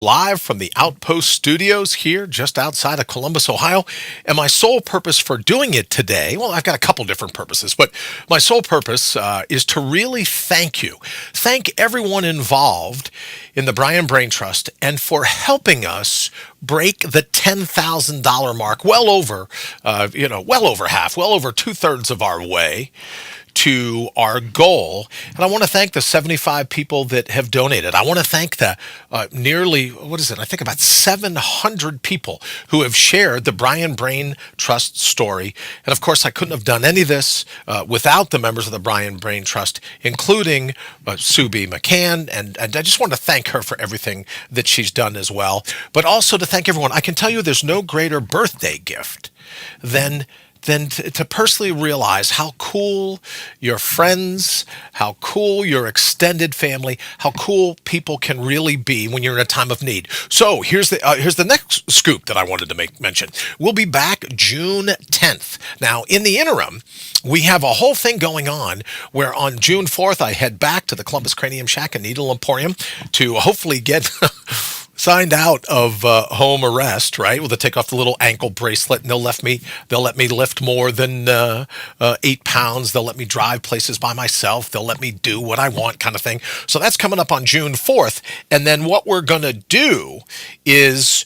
live from the Outpost Studios here just outside of Columbus, Ohio. And my sole purpose for doing it today, well, I've got a couple different purposes, but my sole purpose is to really thank you. Thank everyone involved in the Brian Brain Trust and for helping us break the $10,000 mark, well over half, well over two-thirds of our way to our goal. And I want to thank the 75 people that have donated. I want to thank the nearly, I think about 700 people who have shared the Brian Brain Trust story. And of course, I couldn't have done any of this without the members of the Brian Brain Trust, including Sue B. McCann. And I just want to thank her for everything that she's done as well. But also to thank everyone. I can tell you there's no greater birthday gift than to personally realize how cool your friends, how cool your extended family, how cool people can really be when you're in a time of need. So here's the next scoop that I wanted to mention. We'll be back June 10th. Now, in the interim, we have a whole thing going on where on June 4th, I head back to the Columbus Cranium Shack and Needle Emporium to hopefully get signed out of home arrest, right? Well, they take off the little ankle bracelet and they'll let me lift more than 8 pounds. They'll let me drive places by myself. They'll let me do what I want, kind of thing. So that's coming up on June 4th. And then what we're going to do is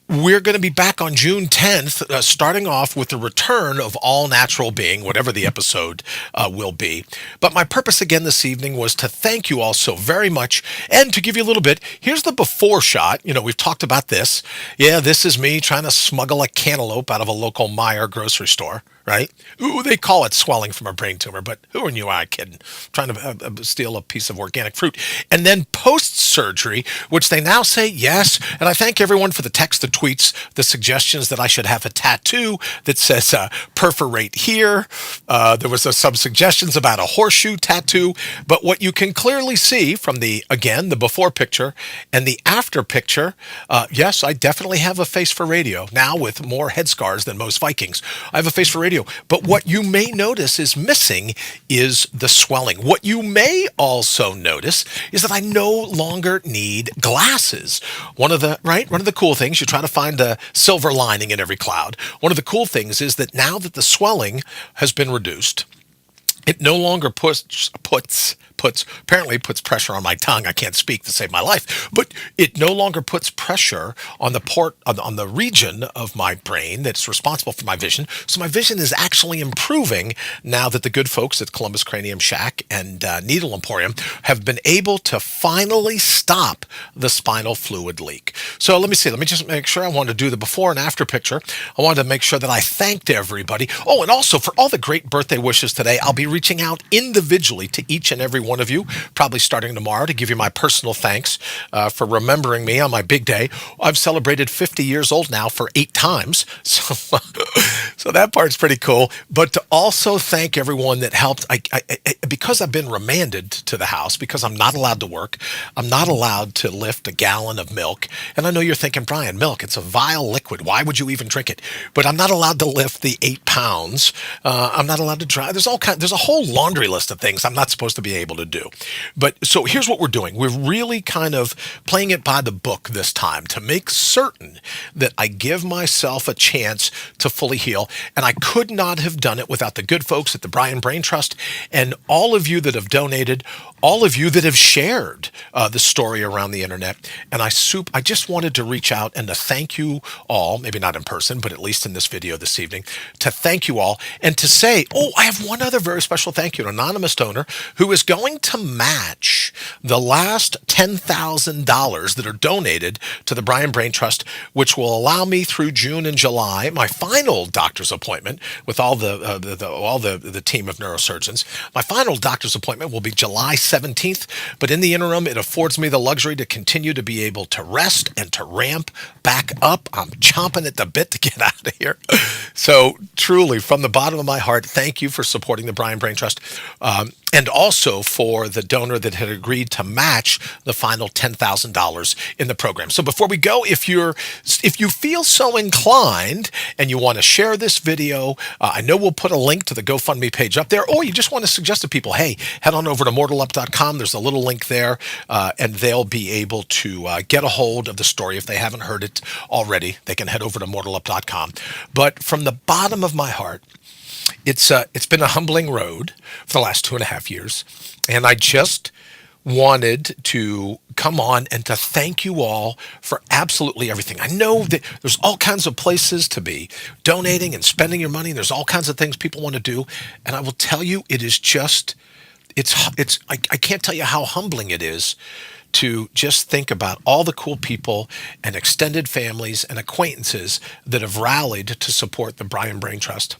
we're going to be back on June 10th, starting off with the return of All Natural Being, whatever the episode will be. But my purpose again this evening was to thank you all so very much and to give you a little bit. Here's the before shot. You know, we've talked about this. Yeah, this is me trying to smuggle a cantaloupe out of a local Meijer grocery store, right? Ooh, they call it swelling from a brain tumor, but who are you? I kidding? Trying to steal a piece of organic fruit. And then post-surgery, which they now say yes. And I thank everyone for the text, the tweets, the suggestions that I should have a tattoo that says perforate here. There was some suggestions about a horseshoe tattoo. But what you can clearly see from the before picture and the after picture, yes, I definitely have a face for radio. Now with more head scars than most Vikings, I have a face for radio. But what you may notice is missing is the swelling. What you may also notice is that I no longer need glasses. One of the cool things, you try to find a silver lining in every cloud. One of the cool things is that now that the swelling has been reduced, it no longer puts pressure on my tongue. I can't speak to save my life, but it no longer puts pressure on the region of my brain that's responsible for my vision. So my vision is actually improving now that the good folks at Columbus Cranium Shack and Needle Emporium have been able to finally stop the spinal fluid leak. So let me see. Let me just make sure. I wanted to do the before and after picture. I wanted to make sure that I thanked everybody. Oh, and also for all the great birthday wishes today, I'll be reaching out individually to each and every one of you, probably starting tomorrow, to give you my personal thanks for remembering me on my big day. I've celebrated 50 years old now for 8 times, so that part's pretty cool. But to also thank everyone that helped. Because I've been remanded to the house, because I'm not allowed to work, I'm not allowed to lift a gallon of milk. And I know you're thinking, Brian, milk, it's a vile liquid. Why would you even drink it? But I'm not allowed to lift the 8 pounds. I'm not allowed to drive. There's a whole laundry list of things I'm not supposed to be able to do. But so here's what we're doing. We're really kind of playing it by the book this time to make certain that I give myself a chance to fully heal. And I could not have done it without the good folks at the Brian Brain Trust and all of you that have donated, all of you that have shared the story around the internet. And I just wanted to reach out and to thank you all, maybe not in person, but at least in this video this evening, to thank you all and to say, oh, I have one other very special thank you, an anonymous donor who is going to match the last $10,000 that are donated to the Brian Brain Trust, which will allow me through June and July, my final doctor's appointment with all the team of neurosurgeons. My final doctor's appointment will be July 17th, but in the interim, it affords me the luxury to continue to be able to rest and to ramp back up. I'm chomping at the bit to get out of here. So truly, from the bottom of my heart, thank you for supporting the Brian Brain Trust. and also for the donor that had agreed to match the final $10,000 in the program. So before we go, if you feel so inclined and you want to share this video, I know we'll put a link to the GoFundMe page up there, or you just want to suggest to people, hey, head on over to mortalup.com. There's a little link there, and they'll be able to get a hold of the story if they haven't heard it already. They can head over to mortalup.com. But from the bottom of my heart, it's been a humbling road for the last 2.5 years, and I just wanted to come on and to thank you all for absolutely everything. I know that there's all kinds of places to be donating and spending your money, and there's all kinds of things people want to do, and I will tell you, it is just I can't tell you how humbling it is to just think about all the cool people and extended families and acquaintances that have rallied to support the Brian Brain Trust.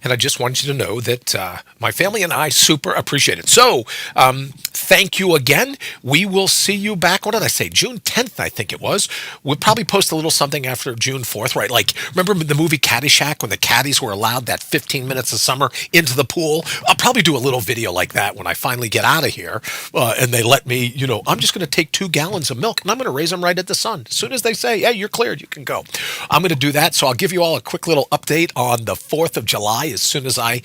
And I just want you to know that my family and I super appreciate it. So thank you again. We will see you back. What did I say? June 10th, I think it was. We'll probably post a little something after June 4th, right? Like, remember the movie Caddyshack when the caddies were allowed that 15 minutes of summer into the pool? I'll probably do a little video like that when I finally get out of here. And they let me, I'm just going to take 2 gallons of milk and I'm going to raise them right at the sun. As soon as they say, hey, you're cleared, you can go. I'm going to do that. So I'll give you all a quick little update on the 4th of July as soon as I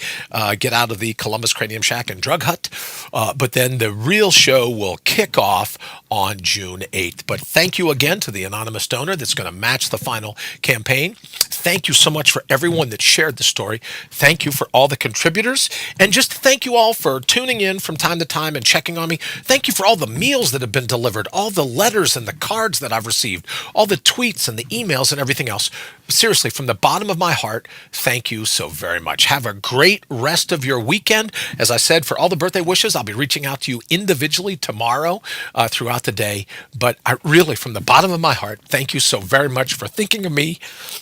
get out of the Columbus Cranium Shack and Drug Hut. But then the real show will kick off on June 8th. But thank you again to the anonymous donor that's going to match the final campaign. Thank you so much for everyone that shared the story. Thank you for all the contributors. And just thank you all for tuning in from time to time and checking on me. Thank you for all the meals that have been delivered, all the letters and the cards that I've received, all the tweets and the emails and everything else. Seriously, from the bottom of my heart, thank you so very much. Have a great rest of your weekend. As I said, for all the birthday wishes, I'll be reaching out to you individually tomorrow throughout the day. But I really, from the bottom of my heart, thank you so very much for thinking of me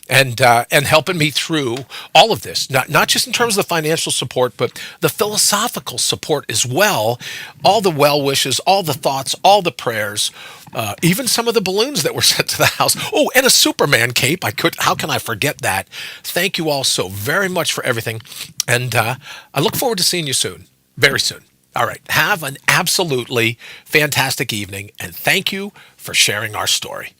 and helping me through all of this. Not just in terms of the financial support, but the philosophical support as well. All the well wishes, all the thoughts, all the prayers. Even some of the balloons that were sent to the house. Oh, and a Superman cape. How can I forget that? Thank you all so very much for everything. And I look forward to seeing you soon, very soon. All right. Have an absolutely fantastic evening. And thank you for sharing our story.